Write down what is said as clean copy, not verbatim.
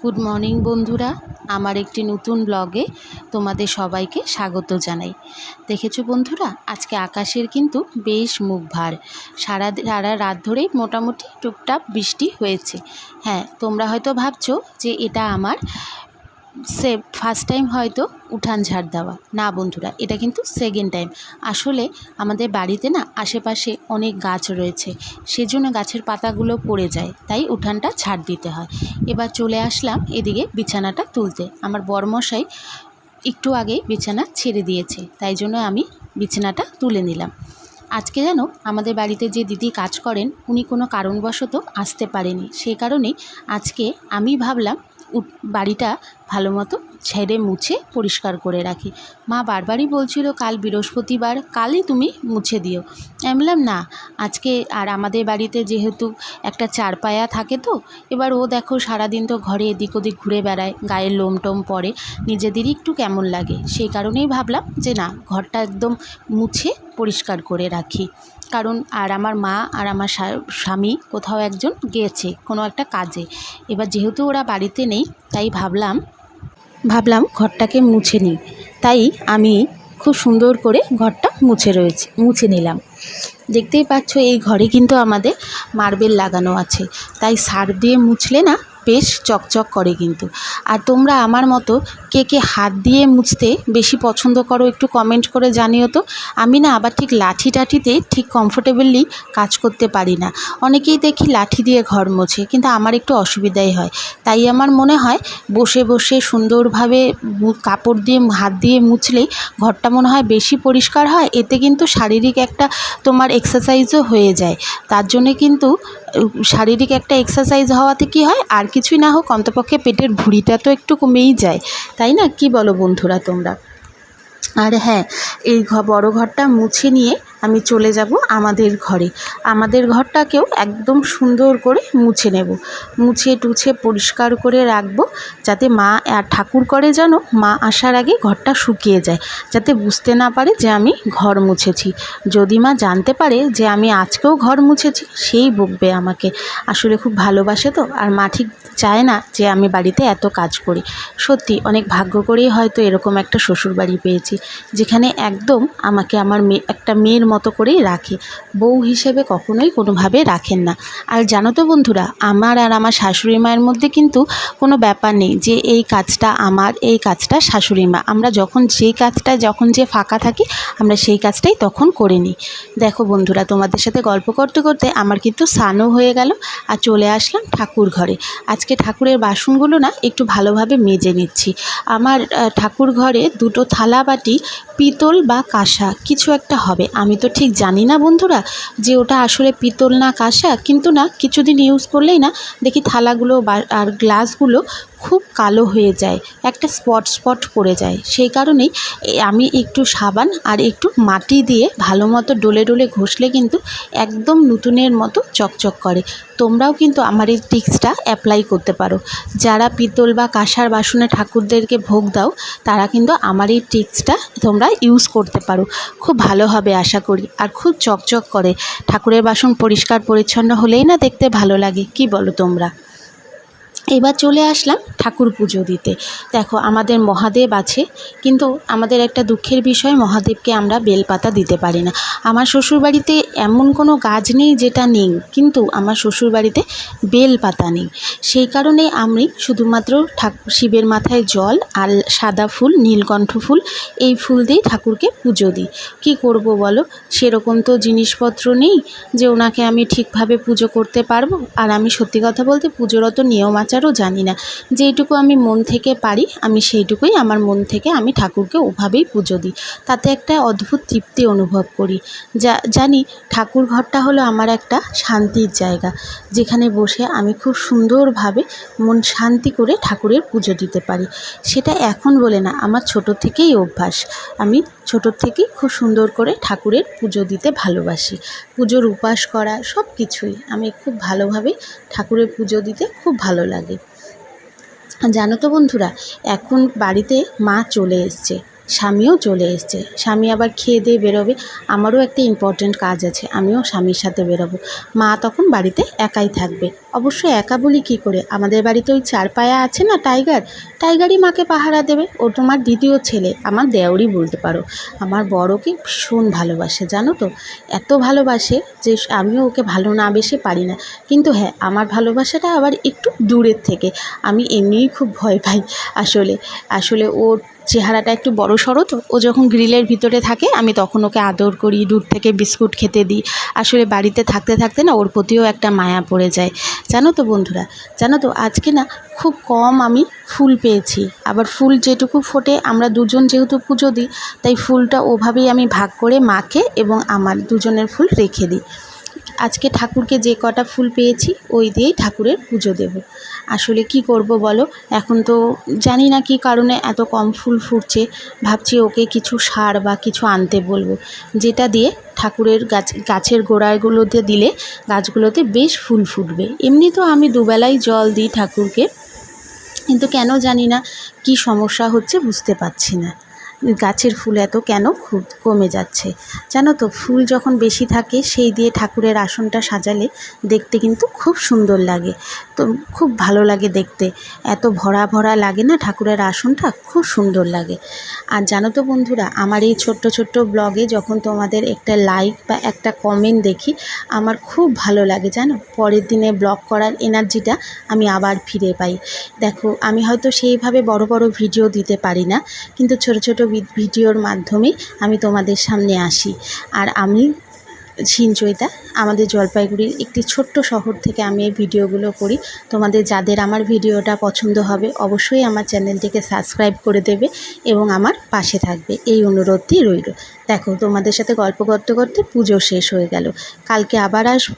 Good morning বন্ধুরা, আমার একটি নতুন ব্লগে তোমাদের সবাইকে স্বাগত জানাই। দেখেছো বন্ধুরা, আজকে আকাশের কিন্তু বেশ মুখ ভার। সারা রাত ধরেই মোটামুটি টুকটাক বৃষ্টি হয়েছে। হ্যাঁ, তোমরা হয়তো ভাবছো যে এটা আমার ফার্স্ট টাইম হয়তো উঠান ঝাড় দেওয়া। না বন্ধুরা, এটা কিন্তু সেকেন্ড টাইম। আসলে আমাদের বাড়িতে না আশেপাশে অনেক গাছ রয়েছে, সেজন্য গাছের পাতাগুলো পড়ে যায়, তাই উঠানটা ঝাড় দিতে হয়। এবার চলে আসলাম এদিকে বিছানাটা তুলতে। আমার বরমশাই একটু আগেই বিছানা ছেড়ে দিয়েছে, তাই জন্য আমি বিছানাটা তুলে নিলাম। আজকে যেন আমাদের বাড়িতে যে দিদি কাজ করেন, উনি কোনো কারণবশত আসতে পারেনি, সেই কারণেই আজকে আমি ভাবলাম বাড়িটা ভালো মতো ঝেড়ে মুছে পরিষ্কার করে রাখি। মা বারবারই বলছিল কাল বৃহস্পতিবার, কালই তুমি মুছে দিও। আমি বললাম না, আজকে আর আমাদের বাড়িতে যেহেতু একটা চারপায়া থাকে, তো এবার ও দেখো সারাদিন তো ঘরে এদিক ওদিক ঘুরে বেড়ায়, গায়ের লোম টোম পড়ে, নিজেদেরই একটু কেমন লাগে। সেই কারণেই ভাবলাম যে না, ঘরটা একদম মুছে পরিষ্কার করে রাখি। কারণ আর আমার মা আর আমার স্বামী কোথাও একজন গিয়েছে কোনো একটা কাজে। এবার যেহেতু ওরা বাড়িতে নেই, তাই ভাবলাম ঘরটাকে মুছে নিই। তাই আমি খুব সুন্দর করে ঘরটা মুছে নিলাম। দেখতেই পাচ্ছ, এই ঘরে কিন্তু আমাদের মার্বেল লাগানো আছে, তাই সার্ফ দিয়ে মুছলে না বেশ চকচক করে কিন্তু। আর তোমরা আমার মতো কে কে হাত দিয়ে মুছতে বেশি পছন্দ করো, একটু কমেন্ট করে জানিও তো। আমি না আবার ঠিক লাঠি টাঠিতে ঠিক কমফোর্টেবলি কাজ করতে পারি না। অনেকেই দেখি লাঠি দিয়ে ঘর মোছে, কিন্তু আমার একটু অসুবিধাই হয়। তাই আমার মনে হয় বসে বসে সুন্দরভাবে কাপড় দিয়ে হাত দিয়ে মুছলেই ঘরটা মনে হয় বেশি পরিষ্কার হয়। এতে কিন্তু শারীরিক একটা তোমার এক্সারসাইজও হয়ে যায়। তার জন্যে কিন্তু শারীরিক একটা এক্সারসাইজ হওয়াতে কি হয়, আর কিছুই না হোক অন্তপক্ষে পেটের ভুঁড়িটা তো একটু কমেই যায়, তাই না? কি বলো বন্ধুরা তোমরা? আর হ্যাঁ, এই বড় ঘরটা মুছে নিয়ে আমি চলে যাব আমাদের ঘরে। আমাদের ঘরটাকেও একদম সুন্দর করে মুছে নেব, মুছে টুছে পরিষ্কার করে রাখবো, যাতে মা আর ঠাকুর করে যেন মা আসার আগে ঘরটা শুকিয়ে যায়, যাতে বুঝতে না পারে যে আমি ঘর মুছেছি। যদি মা জানতে পারে যে আমি আজকেও ঘর মুছেছি, সেই বকবে আমাকে। আসলে খুব ভালোবাসে তো, আর মা ঠিক চায় না যে আমি বাড়িতে এত কাজ করি। সত্যি অনেক ভাগ্য করেই হয়তো এরকম একটা শ্বশুরবাড়ি পেয়েছি, যেখানে একদম আমাকে আমার একটা মেয়ের মতো করেই রাখে। বউ হিসেবে কখনোই কোনোভাবে রাখেন না। আর জানো তো বন্ধুরা, আমার আর আমার শাশুড়ি মায়ের মধ্যে কিন্তু কোনো ব্যাপার নেই যে এই কাজটা আমার, এই কাজটা শাশুড়ি মা। আমরা যখন যে ফাঁকা থাকি, আমরা সেই কাজটাই তখন করে নিই। দেখো বন্ধুরা, তোমাদের সাথে গল্প করতে করতে আমার কিন্তু স্নানও হয়ে গেল, আর চলে আসলাম ঠাকুর ঘরে। আজকে ঠাকুরের বাসনগুলো না একটু ভালোভাবে মেজে নিচ্ছি। আমার ঠাকুর ঘরে দুটো থালা বাটি পিতল বা কাঁসা কিছু একটা হবে, আমি তো ঠিক জানি না বন্ধুরা যে ওটা আসলে পিতল না কাঁসা, কিন্তু না কিছুদিন ইউজ করলেই না দেখি থালাগুলো আর গ্লাসগুলো খুব কালো হয়ে যায়, একটা স্পট পড়ে যায়। সেই কারণেই আমি একটু সাবান আর একটু মাটি দিয়ে ভালো মতো ডলে ডলে ঘষলে কিন্তু একদম নতুনের মতো চকচক করে। তোমরাও কিন্তু আমার এই টিপসটা অ্যাপ্লাই করতে পারো। যারা পিতল বা কাঁসার বাসনে ঠাকুরদেরকে ভোগ দাও, তারা কিন্তু আমার এই টিপসটা তোমরা ইউজ করতে পারো। খুব ভালো হবে আশা করি, আর খুব চকচক করে। ঠাকুরের বাসন পরিষ্কার পরিচ্ছন্ন হলেই না দেখতে ভালো লাগে, কি বলো তোমরা? এবার চলে আসলাম ঠাকুর পুজো দিতে। দেখো, আমাদের মহাদেব আছে, কিন্তু আমাদের একটা দুঃখের বিষয়, মহাদেবকে আমরা বেলপাতা দিতে পারি না। আমার শ্বশুরবাড়িতে এমন কোনো গাছ নেই যেটা নেই, কিন্তু আমার শ্বশুরবাড়িতে বেলপাতা নেই। সেই কারণে আমি শুধুমাত্র শিবের মাথায় জল আর সাদা ফুল, নীলকণ্ঠ ফুল, এই ফুল দিয়েই ঠাকুরকে পুজো দিই। কি করব বলো, সেরকম তো জিনিসপত্র নেই যে ওনাকে আমি ঠিকভাবে পুজো করতে পারবো। আর আমি সত্যি কথা বলতে পুজোর অত নিয়ম আচারও জানি না। যেইটুকু আমি মন থেকে পারি, আমি সেইটুকুই আমার মন থেকে আমি ঠাকুরকে ওভাবেই পুজো দিই। তাতে একটা অদ্ভুত তৃপ্তি অনুভব করি। জানি ঠাকুর ঘরটা হলো আমার একটা শান্তির জায়গা, যেখানে বসে আমি খুব সুন্দরভাবে মন শান্তি করে ঠাকুরের পুজো দিতে পারি। সেটা এখন বলে না, আমার ছোট থেকেই অভ্যাস। আমি ছোটোর থেকেই খুব সুন্দর করে ঠাকুরের পুজো দিতে ভালোবাসি। পুজোর উপাস করা সব কিছুই আমি খুব ভালোভাবে ঠাকুরের পুজো দিতে খুব ভালো লাগে। জানো তো বন্ধুরা, এখন বাড়িতে মা চলে এসছে। স্বামীও চলে এসছে। স্বামী আবার খেয়ে দিয়ে বেরোবে, আমারও একটা ইম্পর্ট্যান্ট কাজ আছে, আমিও স্বামীর সাথে বেরোবো। মা তখন বাড়িতে একাই থাকবে। অবশ্য একা বলি কী করে, আমাদের বাড়িতে ওই চারপায়া আছে না টাইগার, টাইগারই মাকে পাহারা দেবে। ও তোমার দ্বিতীয় ছেলে, আমার দেওরই বলতে পারো। আমার বড়কে ভীষণ ভালোবাসে জানো তো, এত ভালোবাসে যে আমিও ওকে ভালো না বেসে পারি না। কিন্তু হ্যাঁ, আমার ভালোবাসাটা আবার একটু দূরের থেকে, আমি এমনিই খুব ভয় পাই। আসলে আসলে ওর চেহারাটা একটু বড়সড় তো, ও যখন গ্রিলের ভিতরে থাকে আমি তখন ওকে আদর করি, দূর থেকে বিস্কুট খেতে দিই। আসলে বাড়িতে থাকতে থাকতে না ওর প্রতিও একটা মায়া পড়ে যায়। জানো তো বন্ধুরা, জানো তো আজকে না খুব কম আমি ফুল পেয়েছি। আবার ফুল যেটুকু ফোটে, আমরা দুজন যেহেতু পুজো দিই, তাই ফুলটা ওভাবেই আমি ভাগ করে মাকে এবং আমার দুজনের ফুল রেখে দিই। আজকে ঠাকুরকে যে কটা ফুল পেয়েছি ওই দিয়েই ঠাকুরের পুজো দেব। আসলে কি করব বলো, এখন তো জানি না কী কারণে এত কম ফুল ফুটছে। ভাবছি ওকে কিছু সার বা কিছু আনতে বলবো, যেটা দিয়ে ঠাকুরের গাছের গোড়াগুলোতে দিলে গাছগুলোতে বেশ ফুল ফুটবে। এমনি তো আমি দুবেলাই জল দিই ঠাকুরকে, কিন্তু কেন জানি না কী সমস্যা হচ্ছে বুঝতে পারছি না, গাছের ফুল এত কেন খুব কমে যাচ্ছে। জানো তো, ফুল যখন বেশি থাকে সেই দিয়ে ঠাকুরের আসনটা সাজালে দেখতে কিন্তু খুব সুন্দর লাগে, তো খুব ভালো লাগে দেখতে। এত ভরা ভরা লাগে না ঠাকুরের আসনটা, খুব সুন্দর লাগে। আর জানো তো বন্ধুরা, আমার এই ছোট্ট ছোট্ট ব্লগে যখন তোমাদের একটা লাইক বা একটা কমেন্ট দেখি, আমার খুব ভালো লাগে জানো। পরের দিনে ব্লগ করার এনার্জিটা আমি আবার ফিরে পাই। দেখো, আমি হয়তো সেইভাবে বড় বড় ভিডিও দিতে পারি না, কিন্তু ছোট ছোট ভিডিওর মাধ্যমেই আমি তোমাদের সামনে আসি। আর আমি সিনচয়িতা, আমাদের জলপাইগুড়ির একটি ছোট্ট শহর থেকে আমি এই ভিডিওগুলো করি। তোমাদের যাদের আমার ভিডিওটা পছন্দ হবে অবশ্যই আমার চ্যানেলটিকে সাবস্ক্রাইব করে দেবে এবং আমার পাশে থাকবে, এই অনুরোধটি রইল। দেখো, তোমাদের সাথে গল্প করতে করতে পুজো শেষ হয়ে গেল। কালকে আবার আসবো।